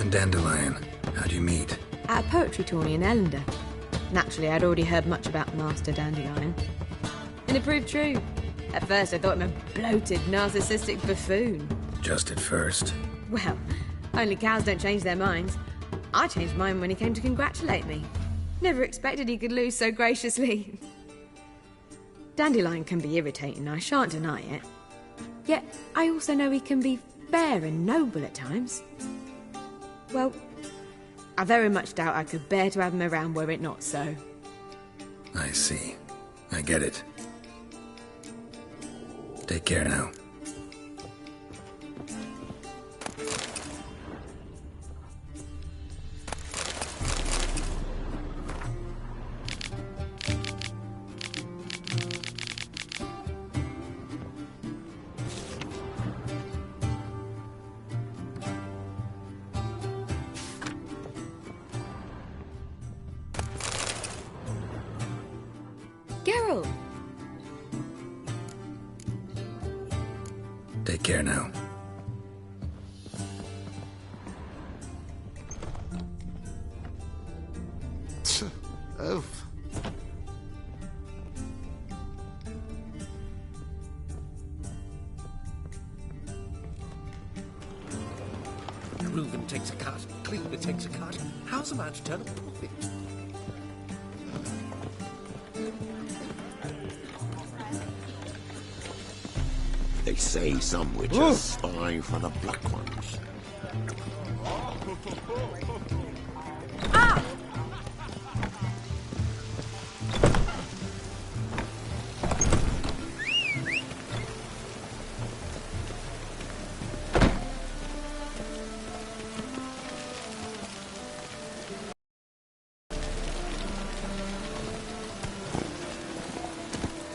and Dandelion, how'd you meet? At a poetry tourney in Ellender. Naturally, I'd already heard much about Master Dandelion. And it proved true. At first, I thought him a bloated, narcissistic buffoon. Just at first. Well, only cows don't change their minds. I changed mine when he came to congratulate me. Never expected he could lose so graciously. Dandelion can be irritating, I shan't deny it. Yet, I also know he can be fair and noble at times. Well, I very much doubt I could bear to have him around were it not so. I see. I get it. Take care now. Geralt! Take care now. Oof. Reuven takes a cut, Cleaver takes a cut. How's a man to turn a profit? They say some witches spy for the black ones. Ah!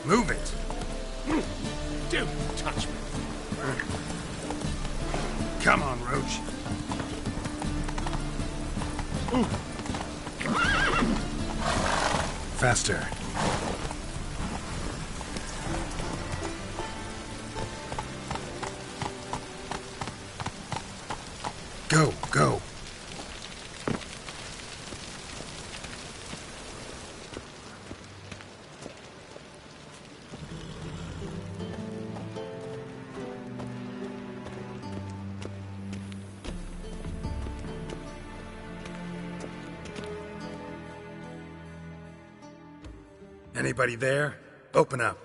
Move it! Don't touch me. Come on, Roach. Faster. Go, go. Anybody there? Open up.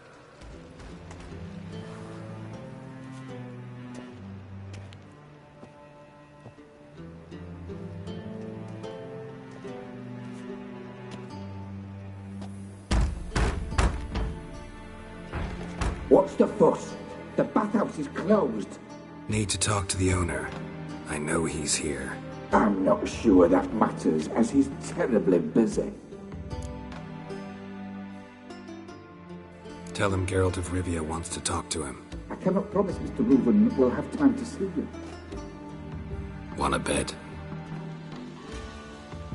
What's the fuss? The bathhouse is closed. Need to talk to the owner. I know he's here. I'm not sure that matters, as he's terribly busy. Tell him Geralt of Rivia wants to talk to him. I cannot promise Mr. Reuven will have time to see you. Want a bed?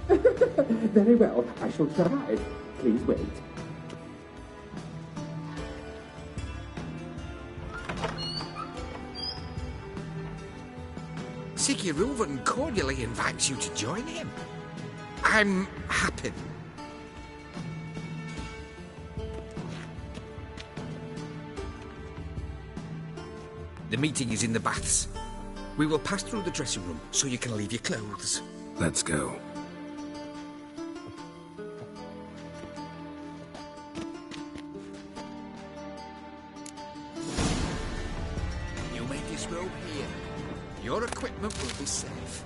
Very well, I shall try. Please wait. Siggy Reuven cordially invites you to join him. I'm happy. The meeting is in the baths. We will pass through the dressing room so you can leave your clothes. Let's go. You may disrobe here. Your equipment will be safe.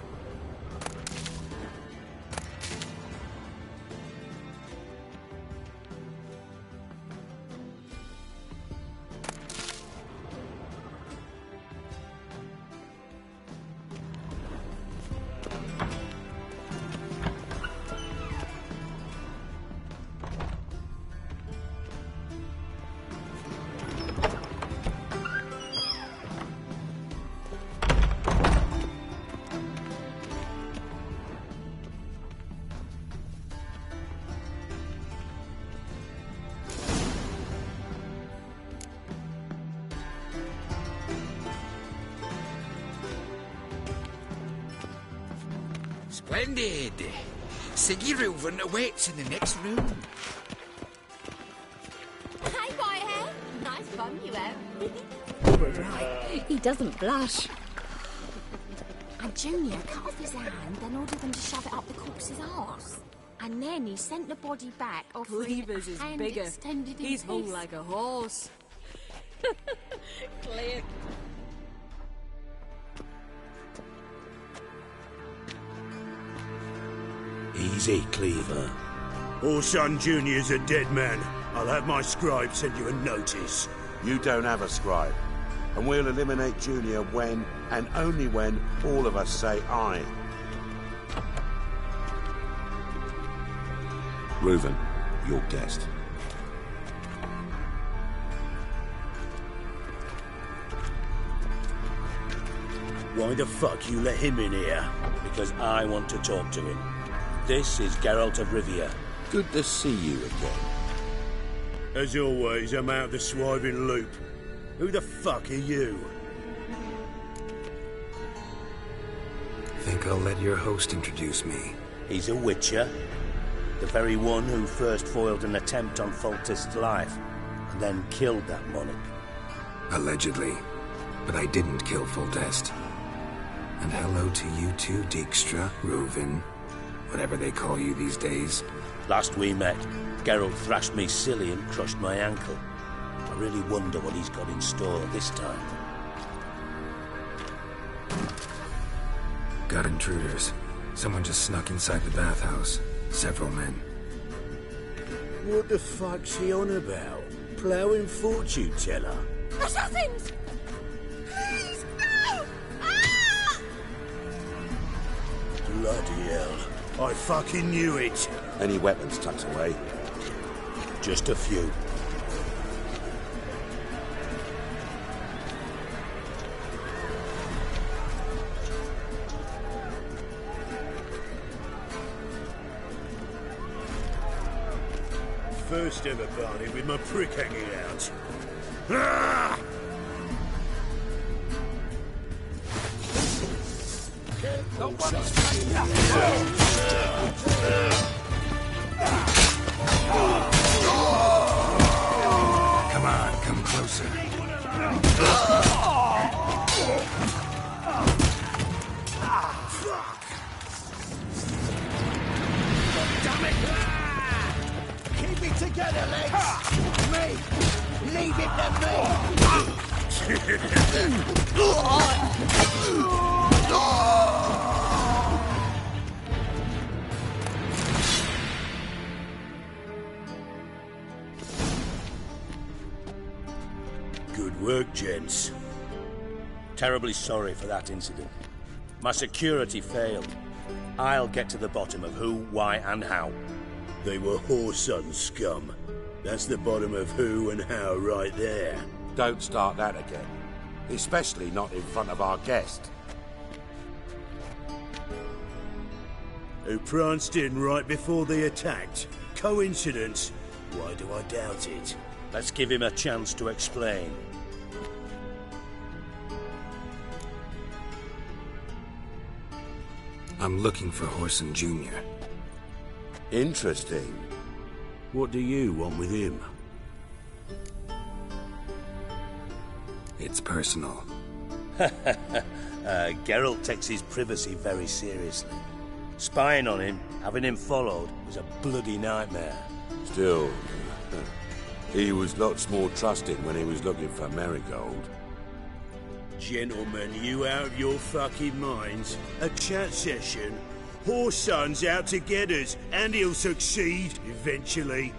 Splendid. Siggy Reuven awaits in the next room. Hey, Whitehead. Nice bum you have. You were right. He doesn't blush. And Junior cut off his hand, then ordered them to shove it up the corpse's arse. And then he sent the body back, offering Cleavers is hand bigger. extended in He's hung peace. like a horse. Clear. Easy, Cleaver. Orson Jr.'s a dead man. I'll have my scribe send you a notice. You don't have a scribe. And we'll eliminate Junior when, and only when, all of us say aye. Reuven, your guest. Why the fuck you let him in here? Because I want to talk to him. This is Geralt of Rivia. Good to see you again. As always, I'm out the swiving loop. Who the fuck are you? Think I'll let your host introduce me. He's a Witcher. The very one who first foiled an attempt on Foltest's life, and then killed that monarch. Allegedly. But I didn't kill Foltest. And hello to you too, Dijkstra, Reuven, whatever they call you these days. Last we met, Geralt thrashed me silly and crushed my ankle. I really wonder what he's got in store this time. Got intruders. Someone just snuck inside the bathhouse. Several men. What the fuck's he on about? Ploughing fortune teller? Assassins! Please, no! Ah! Bloody hell. I fucking knew it. Any weapons tucked away? Just a few. First ever party with my prick hanging out. Ah! Come on, come closer. Keep it together, legs! Me! Leave it to me! Good work, gents. Terribly sorry for that incident. My security failed. I'll get to the bottom of who, why, and how. They were whoreson scum. That's the bottom of who and how right there. Don't start that again. Especially not in front of our guest. Who pranced in right before they attacked. Coincidence? Why do I doubt it? Let's give him a chance to explain. I'm looking for Whoreson Jr. Interesting. What do you want with him? It's personal. Geralt takes his privacy very seriously. Spying on him, having him followed, was a bloody nightmare. Still, he was lots more trusting when he was looking for Marigold. Gentlemen, you out of your fucking minds? A chat session? Whoreson's out to get us, and he'll succeed, eventually.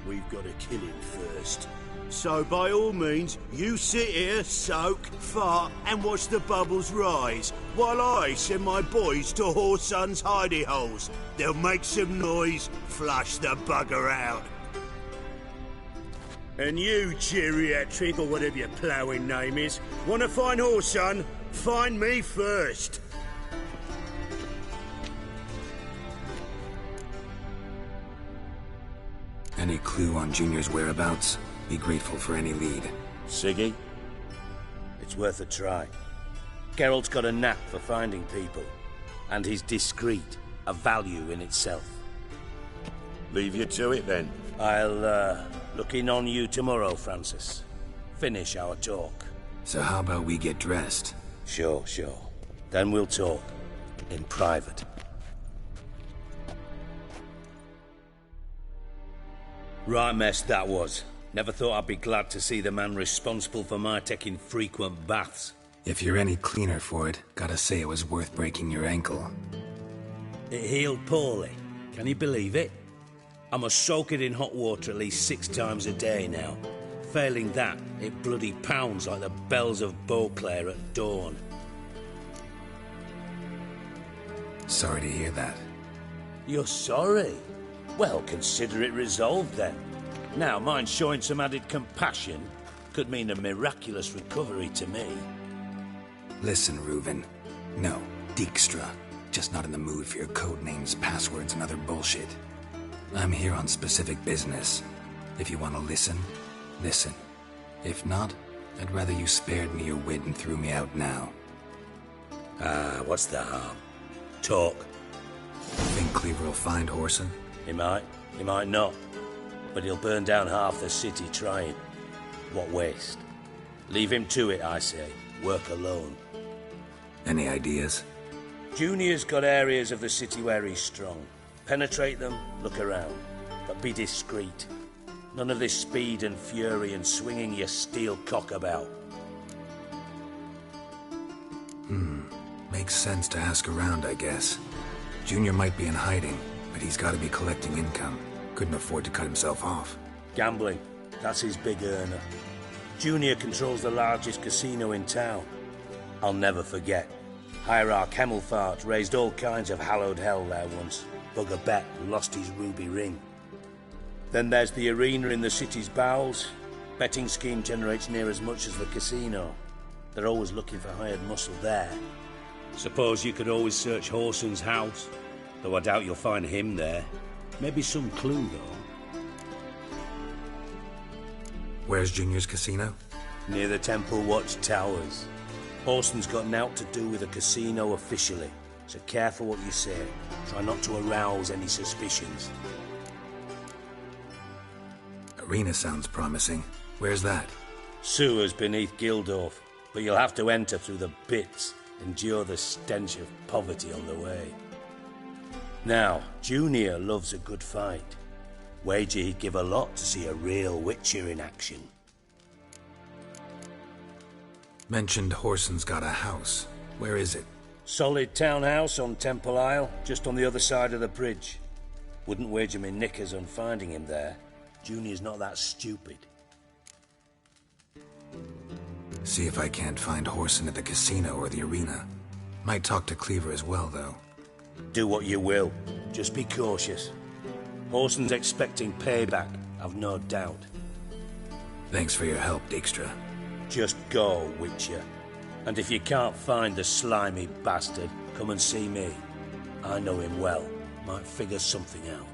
We've got to kill him first. So by all means, you sit here, soak, fart, and watch the bubbles rise, while I send my boys to Whoreson's hidey holes. They'll make some noise, flush the bugger out. And you, geriatric, or whatever your ploughing name is, want to find Whoreson? Find me first. Any clue on Junior's whereabouts? Be grateful for any lead. Siggy? It's worth a try. Geralt's got a knack for finding people, and he's discreet. a value in itself. Leave you to it, then. I'll, look in on you tomorrow, Francis. Finish our talk. So how about we get dressed? Sure. Then we'll talk. In private. Right mess that was. Never thought I'd be glad to see the man responsible for my taking frequent baths. If you're any cleaner for it, gotta say it was worth breaking your ankle. It healed poorly. Can you believe it? I must soak it in hot water at least 6 times a day now. Failing that, it bloody pounds like the bells of Beauclair at dawn. Sorry to hear that. You're sorry? Well, consider it resolved then. Now, mind showing some added compassion could mean a miraculous recovery to me. Listen, Reuven. No, Dijkstra. Just not in the mood for your code names, passwords, and other bullshit. I'm here on specific business. If you want to listen, listen. If not, I'd rather you spared me your wit and threw me out now. What's the harm? Talk. Think Cleaver will find Whoreson? He might not. But he'll burn down half the city trying. What waste? Leave him to it, I say. Work alone. Any ideas? Junior's got areas of the city where he's strong. Penetrate them, look around. But be discreet. None of this speed and fury and swinging your steel cock about. Makes sense to ask around, I guess. Junior might be in hiding, but he's got to be collecting income. Couldn't afford to cut himself off. Gambling. That's his big earner. Junior controls the largest casino in town. I'll never forget. Hierarch Hemmelfart raised all kinds of hallowed hell there once. Bugger bet lost his ruby ring. Then there's the arena in the city's bowels. Betting scheme generates near as much as the casino. They're always looking for hired muscle there. Suppose you could always search Whoreson's house, though I doubt you'll find him there. Maybe some clue, though. Where's Junior's casino? Near the Temple Watch Towers. Whoreson's got naught to do with the casino officially, so careful what you say. Try not to arouse any suspicions. Arena sounds promising. Where's that? Sewers beneath Gildorf, but you'll have to enter through the pits, endure the stench of poverty on the way. Now, Junior loves a good fight. Wager he'd give a lot to see a real Witcher in action. Mentioned Whoreson's got a house. Where is it? Solid townhouse on Temple Isle, just on the other side of the bridge. Wouldn't wager me knickers on finding him there. Junior's not that stupid. See if I can't find Whoreson at the casino or the arena. Might talk to Cleaver as well, though. Do what you will. Just be cautious. Whoreson's expecting payback, I've no doubt. Thanks for your help, Dijkstra. Just go, Witcher. And if you can't find the slimy bastard, come and see me. I know him well. Might figure something out.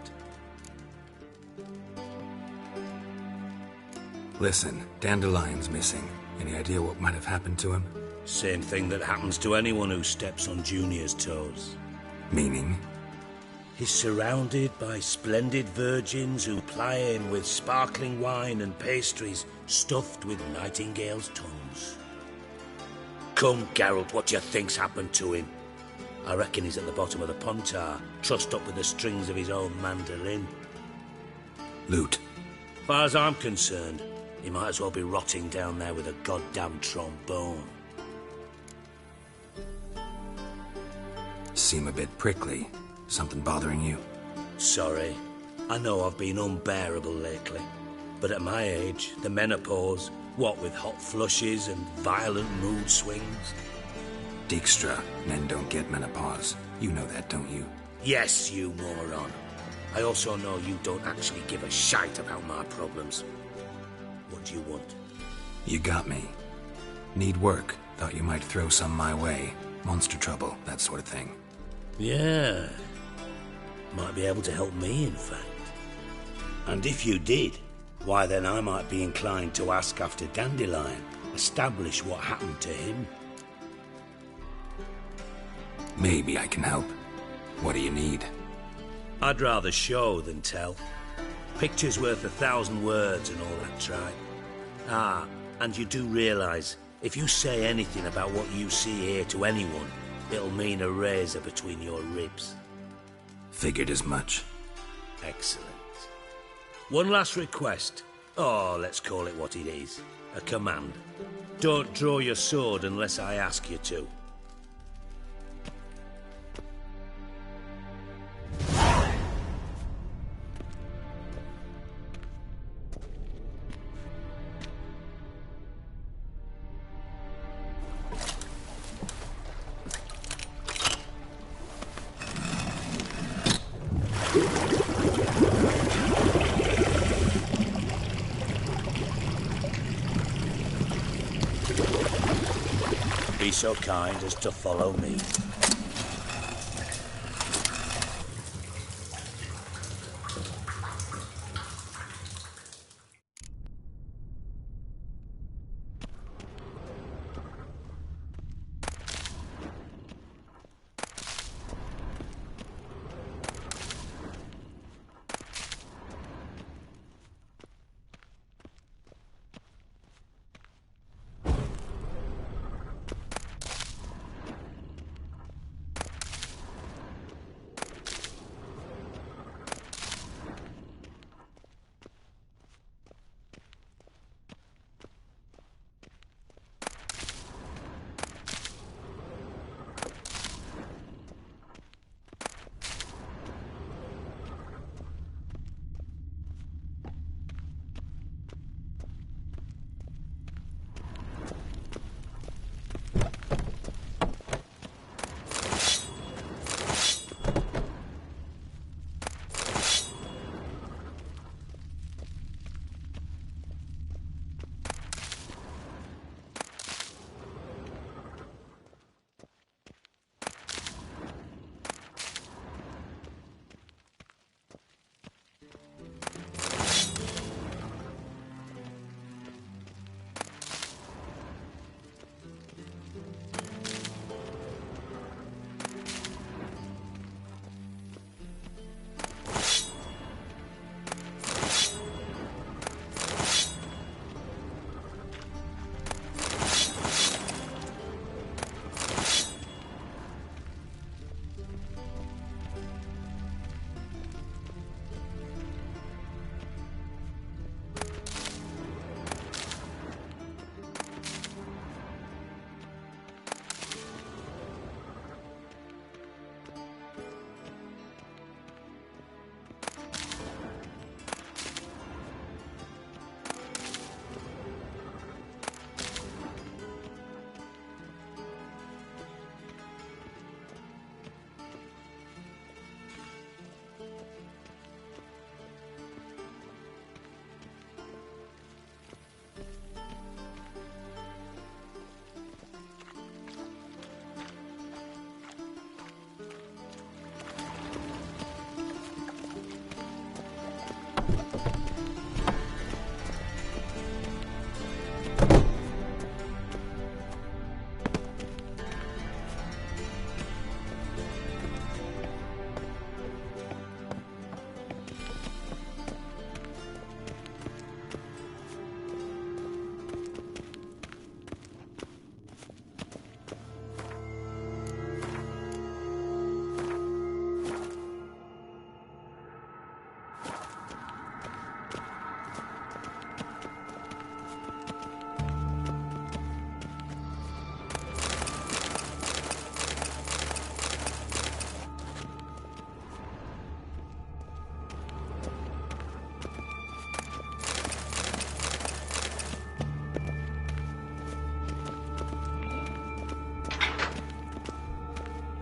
Listen, Dandelion's missing. Any idea what might have happened to him? Same thing that happens to anyone who steps on Junior's toes. Meaning? He's surrounded by splendid virgins who ply him with sparkling wine and pastries stuffed with nightingales' tongues. Come, Geralt, what do you think's happened to him? I reckon he's at the bottom of the Pontar, trussed up with the strings of his own mandolin. Loot. Far as I'm concerned, he might as well be rotting down there with a goddamn trombone. Seem a bit prickly. Something bothering you? Sorry. I know I've been unbearable lately. But at my age, the menopause, what with hot flushes and violent mood swings. Dijkstra, men don't get menopause. You know that, don't you? Yes, you moron. I also know you don't actually give a shite about my problems. What do you want? You got me. Need work. Thought you might throw some my way. Monster trouble, that sort of thing. Yeah. Might be able to help me, in fact. And if you did, why then I might be inclined to ask after Dandelion, establish what happened to him. Maybe I can help. What do you need? I'd rather show than tell. Picture's worth 1,000 words and all that tripe. Ah, and you do realise, if you say anything about what you see here to anyone, it'll mean a razor between your ribs. Figured as much. Excellent. One last request. Oh, let's call it what it is. A command. Don't draw your sword unless I ask you to. Be so kind as to follow me.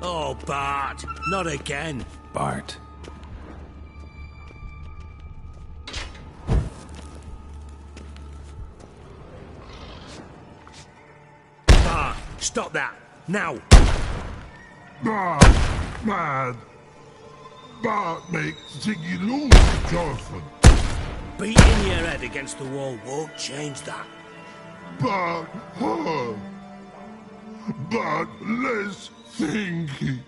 Oh, Bart, not again. Bart. Bart, stop that, now. Bart, mad. Bart makes Ziggy lose, Jonathan. Beating your head against the wall won't change that. Bart, hard. Bart, less thinky.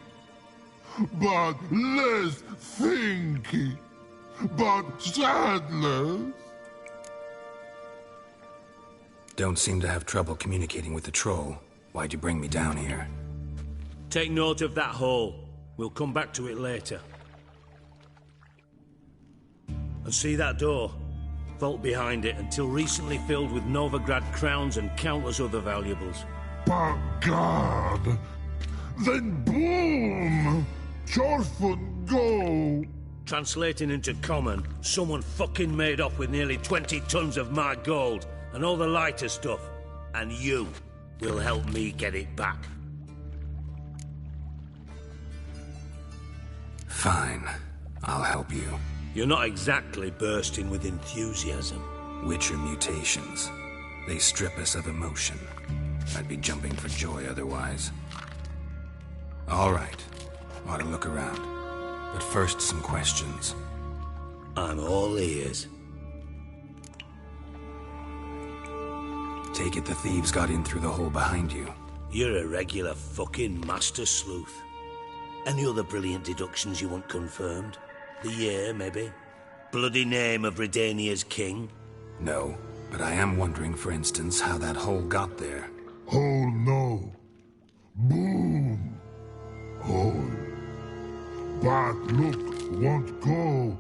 but less thinky, but sadless. Don't seem to have trouble communicating with the troll. Why'd you bring me down here? Take note of that hole. We'll come back to it later. And see that door? Vault behind it, until recently filled with Novigrad crowns and countless other valuables. But God, then boom! Chorfun go! Translating into common, someone fucking made off with nearly 20 tons of my gold, and all the lighter stuff. And you will help me get it back. Fine. I'll help you. You're not exactly bursting with enthusiasm. Witcher mutations. They strip us of emotion. I'd be jumping for joy otherwise. All right. Ought to look around. But first, some questions. I'm all ears. Take it the thieves got in through the hole behind you. You're a regular fucking master sleuth. Any other brilliant deductions you want confirmed? The year, maybe? Bloody name of Redania's king? No, but I am wondering, for instance, how that hole got there. Hole no. Boom. Hole. But look won't go.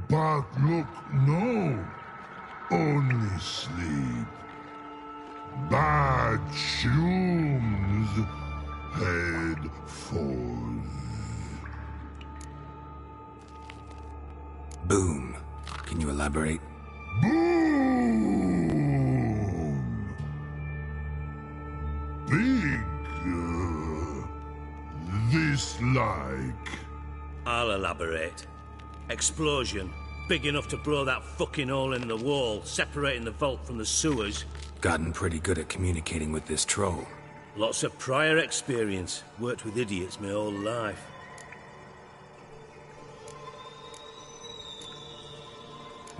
But look no. Only sleep. Bad shoes. Head falls. Boom. Can you elaborate? Boom! Big. This like. I'll elaborate. Explosion. Big enough to blow that fucking hole in the wall, separating the vault from the sewers. Gotten pretty good at communicating with this troll. Lots of prior experience. Worked with idiots my whole life.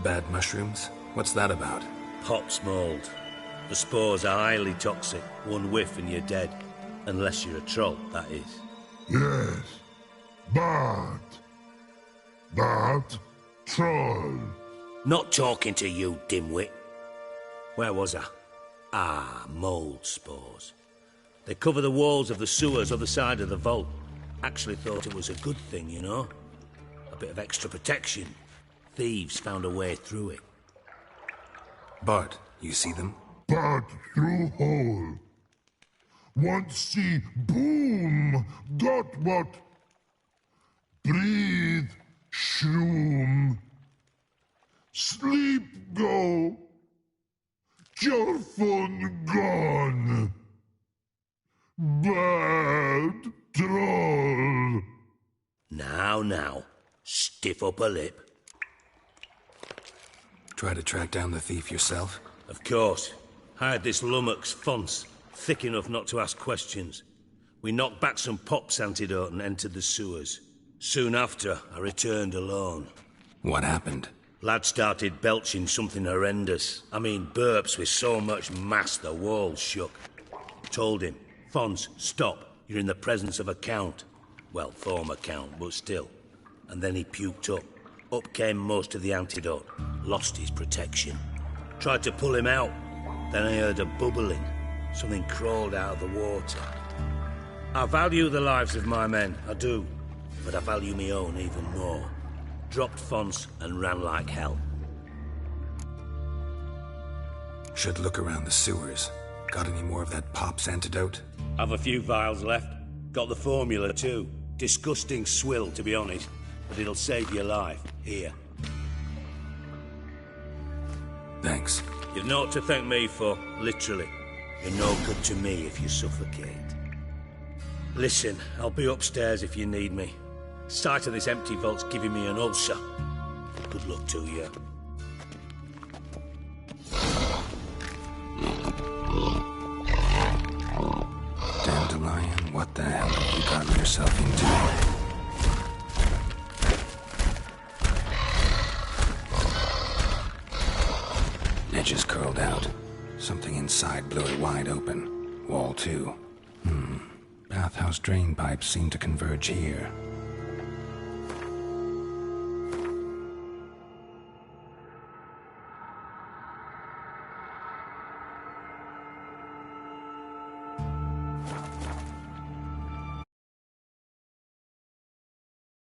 Bad mushrooms? What's that about? Pox mold. The spores are highly toxic. One whiff and you're dead. Unless you're a troll, that is. Yes. But troll. Not talking to you, dimwit. Where was I? Ah, mold spores. They cover the walls of the sewers other side of the vault. Actually thought it was a good thing, you know? A bit of extra protection. Thieves found a way through it. Bart, you see them? But through hole. Want see boom. Got what? Breathe. Shroom. Sleep go. Your phone gone. Bad troll. Now. Stiff upper lip. Try to track down the thief yourself? Of course. Hired this lummox, Fons. Thick enough not to ask questions. We knocked back some Pop's antidote and entered the sewers. Soon after, I returned alone. What happened? Lad started belching something horrendous. I mean, burps with so much mass the walls shook. Told him, Fons, stop. You're in the presence of a count. Well, former count, but still. And then he puked up. Up came most of the antidote. Lost his protection. Tried to pull him out. Then I heard a bubbling. Something crawled out of the water. I value the lives of my men, I do. But I value my own even more. Dropped Fons and ran like hell. Should look around the sewers. Got any more of that Pop's antidote? Have a few vials left. Got the formula too. Disgusting swill, to be honest. But it'll save your life. Here. Thanks. You've naught to thank me for, literally. You're no good to me if you suffocate. Listen, I'll be upstairs if you need me. Sight of this empty vault's giving me an ulcer. Good luck to you. Dandelion, what the hell have you gotten yourself into? Edges curled out. Something inside blew it wide open. Wall too. Bathhouse drain pipes seem to converge here.